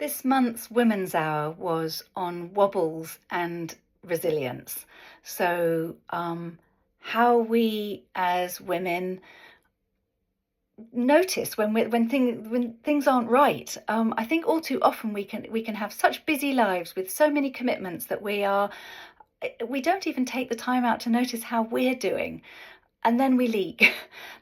This month's Women's Hour was on wobbles and resilience. So, how we as women notice when things aren't right. I think all too often we can have such busy lives with so many commitments that we don't even take the time out to notice how we're doing. And then we leak.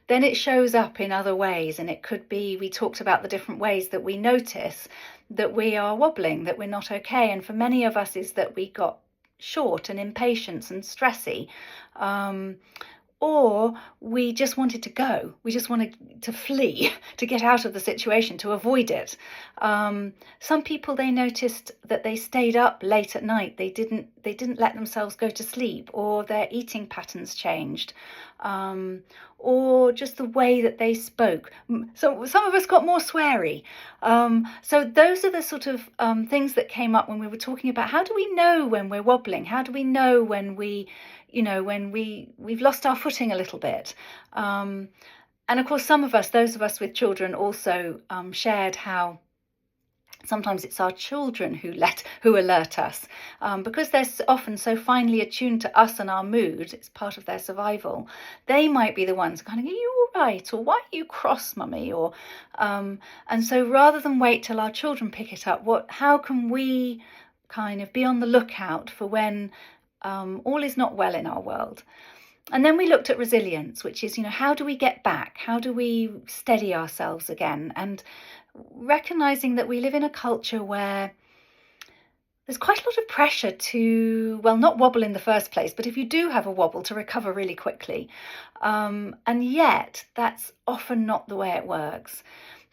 Then it shows up in other ways. And it could be, we talked about the different ways that we notice that we are wobbling, that we're not okay. And for many of us is that we got short and impatient and stressy. Or we just wanted to go. We just wanted to flee, to get out of the situation, to avoid it. Some people, they noticed that they stayed up late at night. They didn't let themselves go to sleep, or their eating patterns changed, or just the way that they spoke. So some of us got more sweary. So those are the sort of things that came up when we were talking about how do we know when we're wobbling? How do we know when we've lost our footing a little bit? And of course, some of us, those of us with children, also shared how sometimes it's our children who alert us, because they're often so finely attuned to us and our mood. It's part of their survival. They might be the ones kind of, are you all right? Or why are you cross, mummy? Or and so rather than wait till our children pick it up, how can we kind of be on the lookout for when all is not well in our world? And then we looked at resilience, which is, how do we get back? How do we steady ourselves again? And recognizing that we live in a culture where there's quite a lot of pressure to, well, not wobble in the first place, but if you do have a wobble, to recover really quickly. And yet that's often not the way it works.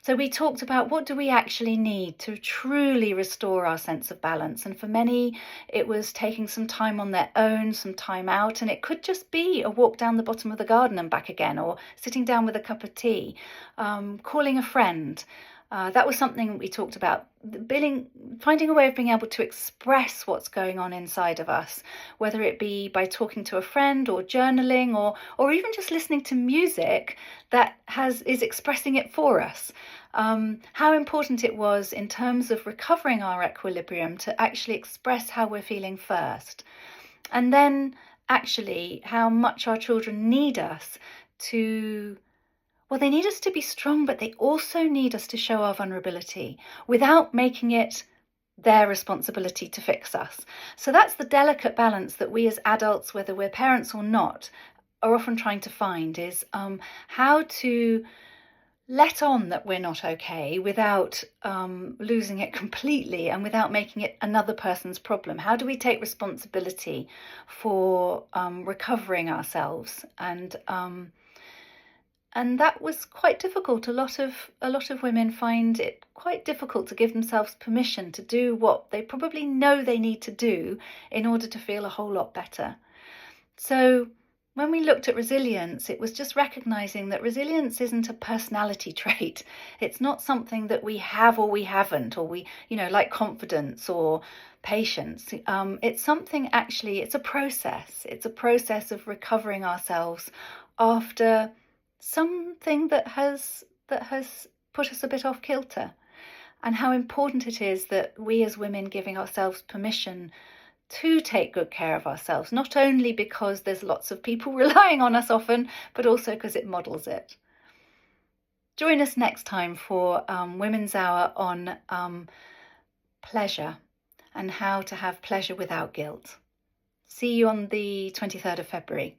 So we talked about what do we actually need to truly restore our sense of balance. And for many, it was taking some time on their own, some time out. And it could just be a walk down the bottom of the garden and back again, or sitting down with a cup of tea, calling a friend. That was something we talked about, finding a way of being able to express what's going on inside of us, whether it be by talking to a friend or journaling, or even just listening to music that is expressing it for us. How important it was in terms of recovering our equilibrium to actually express how we're feeling first. And then actually how much our children need us to... Well, they need us to be strong, but they also need us to show our vulnerability without making it their responsibility to fix us. So that's the delicate balance that we as adults, whether we're parents or not, are often trying to find, is how to let on that we're not okay without losing it completely and without making it another person's problem. How do we take responsibility for recovering ourselves? And that was quite difficult. A lot of women find it quite difficult to give themselves permission to do what they probably know they need to do in order to feel a whole lot better. So when we looked at resilience, it was just recognizing that resilience isn't a personality trait. It's not something that we have or we haven't, or we, like confidence or patience. It's something, actually, it's a process. It's a process of recovering ourselves after something that has put us a bit off kilter, and how important it is that we as women giving ourselves permission to take good care of ourselves, not only because there's lots of people relying on us often, but also because it models it. Join us next time for Women's Hour on pleasure and how to have pleasure without guilt. See you on the 23rd of February.